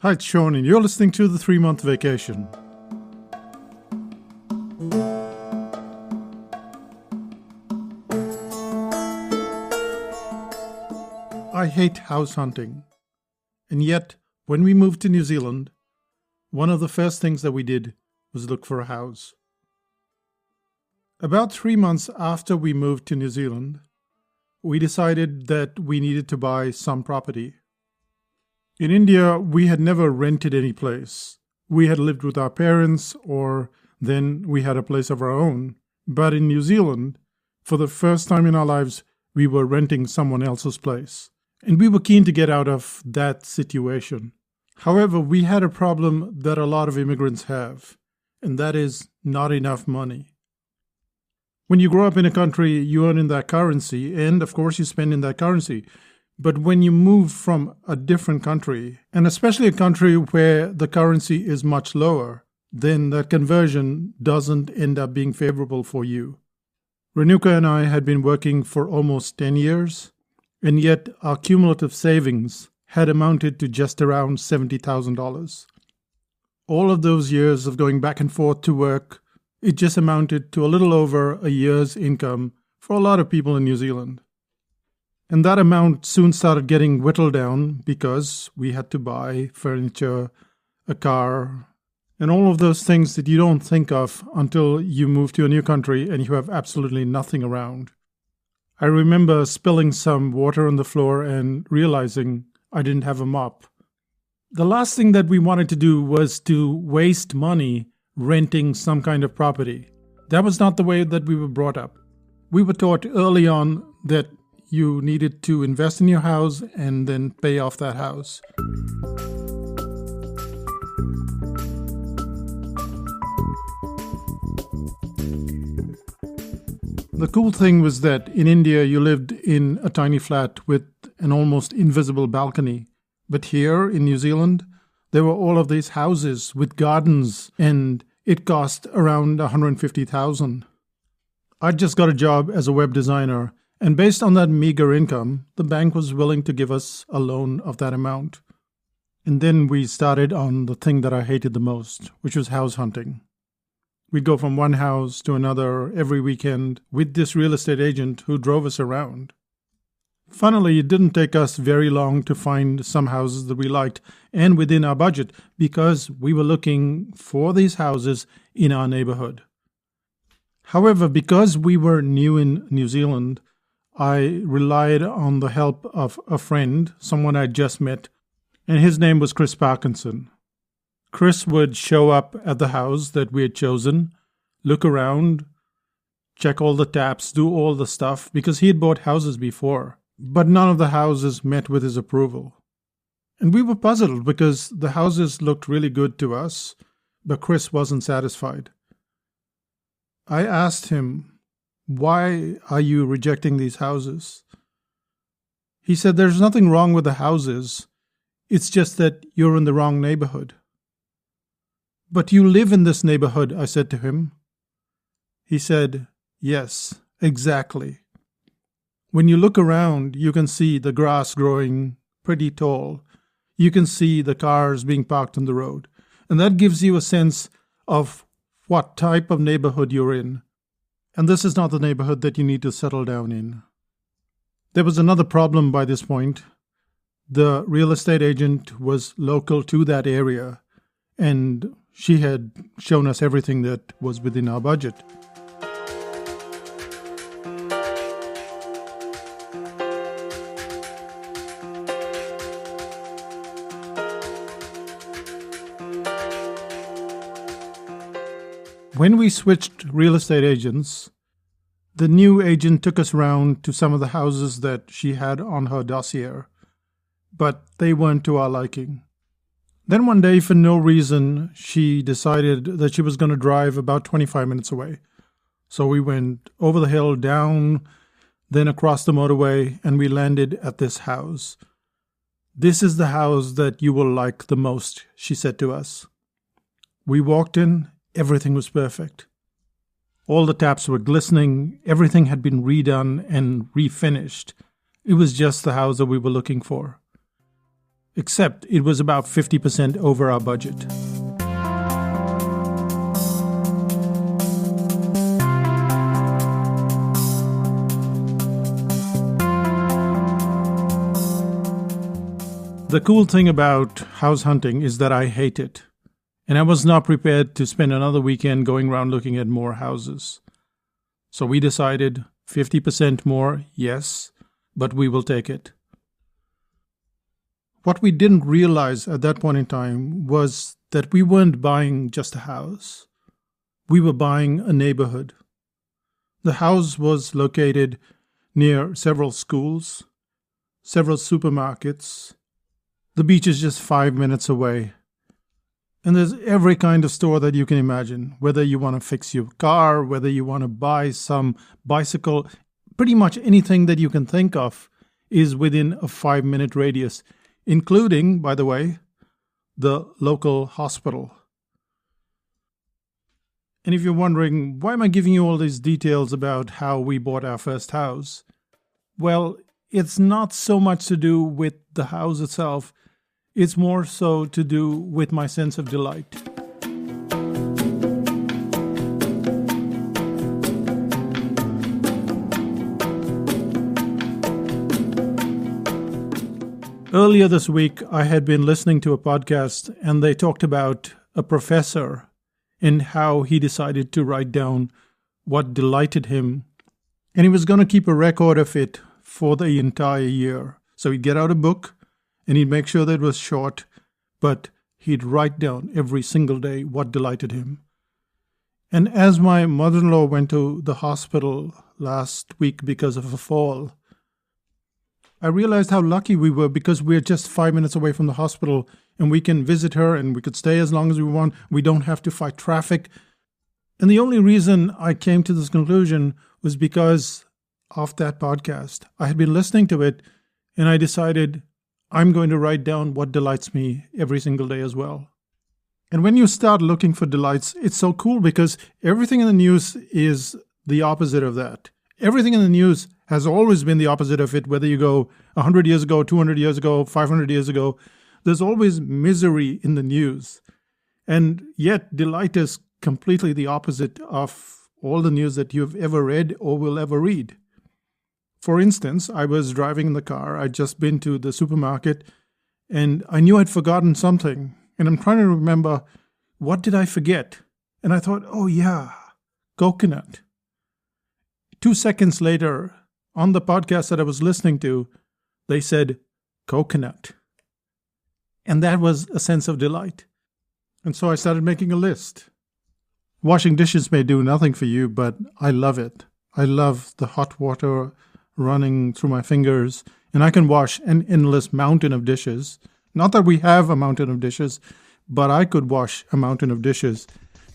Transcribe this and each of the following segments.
Hi, it's Sean, and you're listening to The 3-Month Vacation. I hate house hunting. And yet, when we moved to New Zealand, one of the first things that we did was look for a house. About 3 months after we moved to New Zealand, we decided that we needed to buy some property. In India, we had never rented any place. We had lived with our parents, or then we had a place of our own. But in New Zealand, for the first time in our lives, we were renting someone else's place. And we were keen to get out of that situation. However, we had a problem that a lot of immigrants have, and that is not enough money. When you grow up in a country, you earn in that currency, and of course you spend in that currency. But when you move from a different country, and especially a country where the currency is much lower, then that conversion doesn't end up being favorable for you. Renuka and I had been working for almost 10 years, and yet our cumulative savings had amounted to just around $70,000. All of those years of going back and forth to work, it just amounted to a little over a year's income for a lot of people in New Zealand. And that amount soon started getting whittled down because we had to buy furniture, a car, and all of those things that you don't think of until you move to a new country and you have absolutely nothing around. I remember spilling some water on the floor and realizing I didn't have a mop. The last thing that we wanted to do was to waste money renting some kind of property. That was not the way that we were brought up. We were taught early on that you needed to invest in your house and then pay off that house. The cool thing was that in India you lived in a tiny flat with an almost invisible balcony. But here in New Zealand, there were all of these houses with gardens, and it cost around $150,000. I'd just got a job as a web designer, and based on that meager income, the bank was willing to give us a loan of that amount. And then we started on the thing that I hated the most, which was house hunting. We'd go from one house to another every weekend with this real estate agent who drove us around. Funnily, it didn't take us very long to find some houses that we liked and within our budget because we were looking for these houses in our neighborhood. However, because we were new in New Zealand, I relied on the help of a friend, someone I'd just met, and his name was Chris Parkinson. Chris would show up at the house that we had chosen, look around, check all the taps, do all the stuff, because he had bought houses before, but none of the houses met with his approval. And we were puzzled because the houses looked really good to us, but Chris wasn't satisfied. I asked him, "Why are you rejecting these houses?" He said, "There's nothing wrong with the houses. It's just that you're in the wrong neighborhood." "But you live in this neighborhood," I said to him. He said, "Yes, exactly. When you look around, you can see the grass growing pretty tall. You can see the cars being parked on the road. And that gives you a sense of what type of neighborhood you're in. And this is not the neighborhood that you need to settle down in." There was another problem by this point. The real estate agent was local to that area, and she had shown us everything that was within our budget. When we switched real estate agents, the new agent took us around to some of the houses that she had on her dossier, but they weren't to our liking. Then one day, for no reason, she decided that she was going to drive about 25 minutes away. So we went over the hill, down, then across the motorway, and we landed at this house. "This is the house that you will like the most," she said to us. We walked in. Everything was perfect. All the taps were glistening. Everything had been redone and refinished. It was just the house that we were looking for. except it was about 50% over our budget. The cool thing about house hunting is that I hate it, and I was not prepared to spend another weekend going around looking at more houses. So we decided 50% more, yes, but we will take it. What we didn't realize at that point in time was that we weren't buying just a house. We were buying a neighborhood. The house was located near several schools, several supermarkets. The beach is just 5 minutes away. And there's every kind of store that you can imagine, whether you want to fix your car, whether you want to buy some bicycle, pretty much anything that you can think of is within a 5-minute radius, including, by the way, the local hospital. And if you're wondering, why am I giving you all these details about how we bought our first house? Well, it's not so much to do with the house itself. It's more so to do with my sense of delight. Earlier this week, I had been listening to a podcast and they talked about a professor and how he decided to write down what delighted him. And he was going to keep a record of it for the entire year. So he'd get out a book and he'd make sure that it was short, but he'd write down every single day what delighted him. And as my mother-in-law went to the hospital last week because of a fall, I realized how lucky we were because we're just 5 minutes away from the hospital and we can visit her and we could stay as long as we want. We don't have to fight traffic. And the only reason I came to this conclusion was because of that podcast. I had been listening to it and I decided I'm going to write down what delights me every single day as well. And when you start looking for delights, it's so cool because everything in the news is the opposite of that. Everything in the news has always been the opposite of it, whether you go 100 years ago, 200 years ago, 500 years ago. There's always misery in the news. And yet delight is completely the opposite of all the news that you've ever read or will ever read. For instance, I was driving in the car. I'd just been to the supermarket and I knew I'd forgotten something. And I'm trying to remember, what did I forget? And I thought, oh yeah, coconut. 2 seconds later, on the podcast that I was listening to, they said coconut. And that was a sense of delight. And so I started making a list. Washing dishes may do nothing for you, but I love it. I love the hot water running through my fingers, and I can wash an endless mountain of dishes. Not that we have a mountain of dishes, but I could wash a mountain of dishes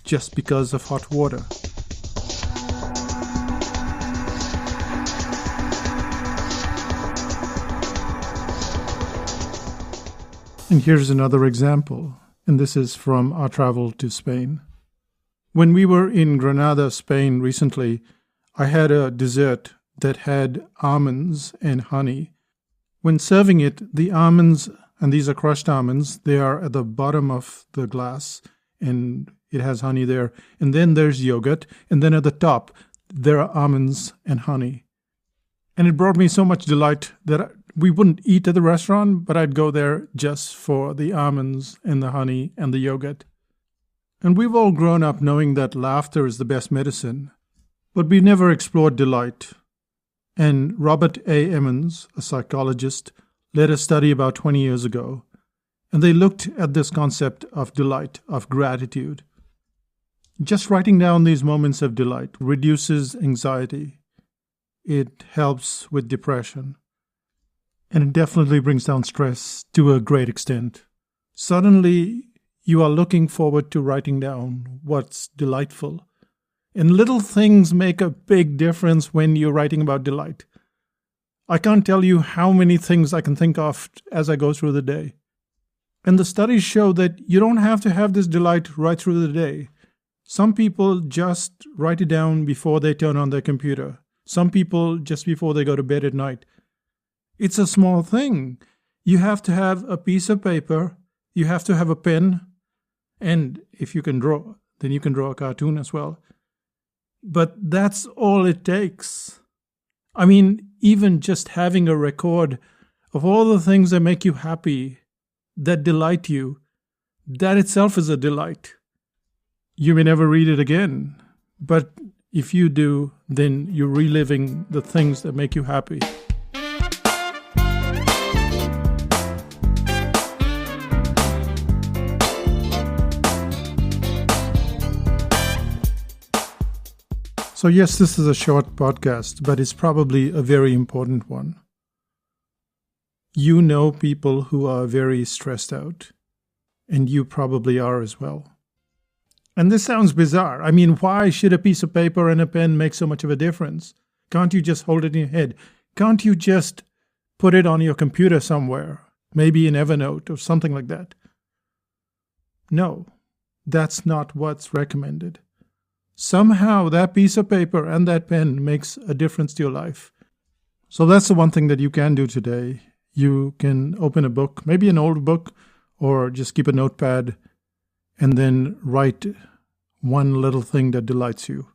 just because of hot water. And here's another example, and this is from our travel to Spain. When we were in Granada, Spain recently, I had a dessert that had almonds and honey. When serving it, the almonds, and these are crushed almonds, they are at the bottom of the glass, and it has honey there. And then there's yogurt, and then at the top, there are almonds and honey. And it brought me so much delight that we wouldn't eat at the restaurant, but I'd go there just for the almonds and the honey and the yogurt. And we've all grown up knowing that laughter is the best medicine, but we never explored delight. And Robert A. Emmons, a psychologist, led a study about 20 years ago, and they looked at this concept of delight, of gratitude. Just writing down these moments of delight reduces anxiety. It helps with depression. And it definitely brings down stress to a great extent. Suddenly, you are looking forward to writing down what's delightful. And little things make a big difference when you're writing about delight. I can't tell you how many things I can think of as I go through the day. And the studies show that you don't have to have this delight right through the day. Some people just write it down before they turn on their computer. Some people just before they go to bed at night. It's a small thing. You have to have a piece of paper, you have to have a pen, and if you can draw, then you can draw a cartoon as well. But that's all it takes. I mean, even just having a record of all the things that make you happy, that delight you, that itself is a delight. You may never read it again, but if you do, then you're reliving the things that make you happy. So yes, this is a short podcast, but it's probably a very important one. You know people who are very stressed out, and you probably are as well. And this sounds bizarre. I mean, why should a piece of paper and a pen make so much of a difference? Can't you just hold it in your head? Can't you just put it on your computer somewhere, maybe in Evernote or something like that? No, that's not what's recommended. Somehow that piece of paper and that pen makes a difference to your life. So that's the one thing that you can do today. You can open a book, maybe an old book, or just keep a notepad and then write one little thing that delights you.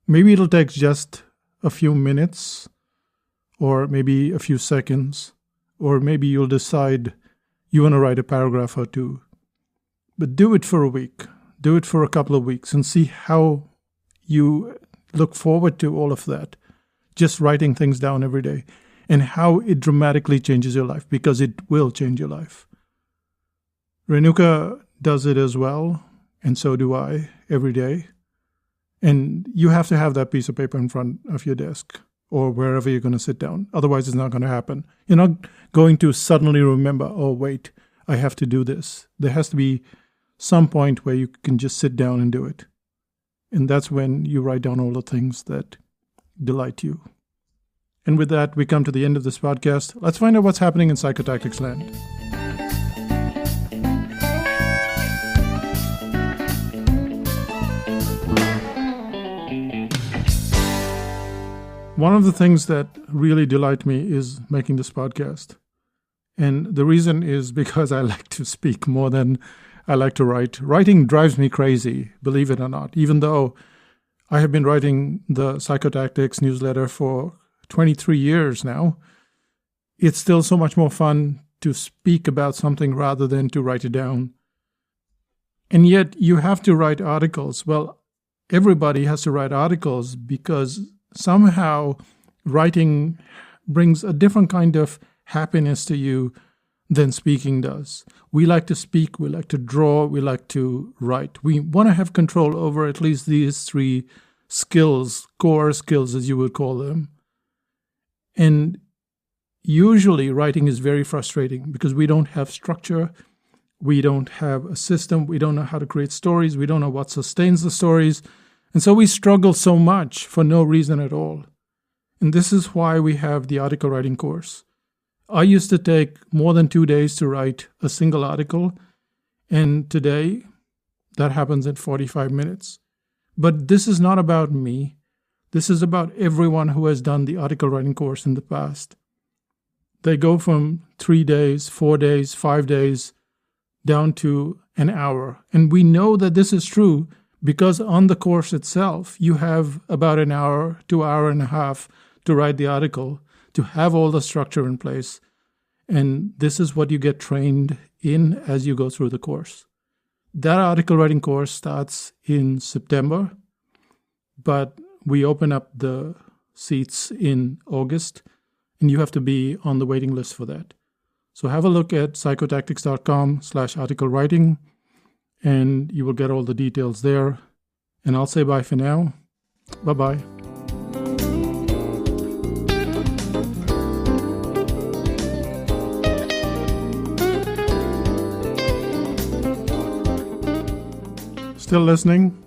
Maybe it'll take just a few minutes, or maybe a few seconds, or maybe you'll decide you want to write a paragraph or two. But do it for a week. Do it for a couple of weeks and see how you look forward to all of that. Just writing things down every day and how it dramatically changes your life, because it will change your life. Renuka does it as well, and so do I every day. And you have to have that piece of paper in front of your desk or wherever you're going to sit down. Otherwise, it's not going to happen. You're not going to suddenly remember, oh, wait, I have to do this. There has to be some point where you can just sit down and do it. And that's when you write down all the things that delight you. And with that, we come to the end of this podcast. Let's find out what's happening in Psychotactics land. One of the things that really delight me is making this podcast. And the reason is because I like to speak more than I like to write. Writing drives me crazy, believe it or not. Even though I have been writing the Psychotactics newsletter for 23 years now, it's still so much more fun to speak about something rather than to write it down. And yet you have to write articles. Well, everybody has to write articles because somehow writing brings a different kind of happiness to you than speaking does. We like to speak, we like to draw, we like to write. We want to have control over at least these three skills, core skills as you would call them. And usually writing is very frustrating because we don't have structure, we don't have a system, we don't know how to create stories, we don't know what sustains the stories. And so we struggle so much for no reason at all. And this is why we have the article writing course. I used to take more than 2 days to write a single article, and today that happens in 45 minutes. But this is not about me. This is about everyone who has done the article writing course in the past. They go from 3 days, 4 days, 5 days, down to an hour. And we know that this is true because on the course itself, you have about an hour to hour and a half to write the article, to have all the structure in place. And this is what you get trained in as you go through the course. That article writing course starts in September, but we open up the seats in August, and you have to be on the waiting list for that. So have a look at psychotactics.com/article writing, and you will get all the details there. And I'll say bye for now. Bye-bye. Still listening?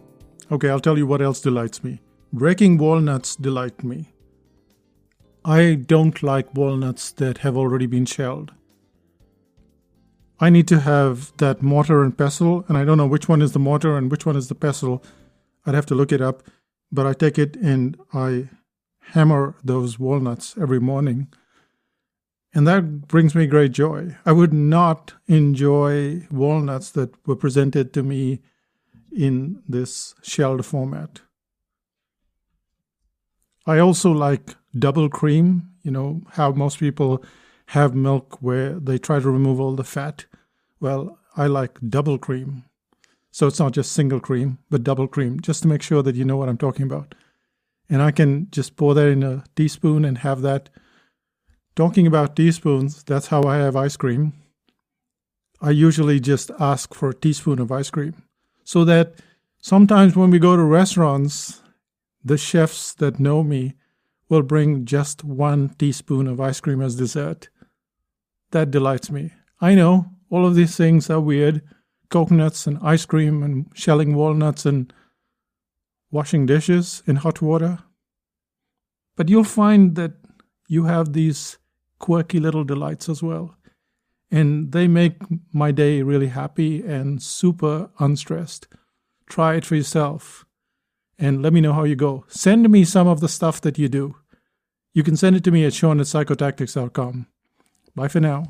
Okay, I'll tell you what else delights me. Breaking walnuts delight me. I don't like walnuts that have already been shelled. I need to have that mortar and pestle, and I don't know which one is the mortar and which one is the pestle. I'd have to look it up, but I take it and I hammer those walnuts every morning. And that brings me great joy. I would not enjoy walnuts that were presented to me in this shelled format. I also like double cream, how most people have milk where they try to remove all the fat. Well, I like double cream. So it's not just single cream, but double cream, just to make sure that you know what I'm talking about. And I can just pour that in a teaspoon and have that. Talking about teaspoons, that's how I have ice cream. I usually just ask for a teaspoon of ice cream, so that sometimes when we go to restaurants, the chefs that know me will bring just 1 teaspoon of ice cream as dessert. That delights me. I know all of these things are weird. Coconuts and ice cream and shelling walnuts and washing dishes in hot water. But you'll find that you have these quirky little delights as well. And they make my day really happy and super unstressed. Try it for yourself and let me know how you go. Send me some of the stuff that you do. You can send it to me at Sean@psychotactics.com. Bye for now.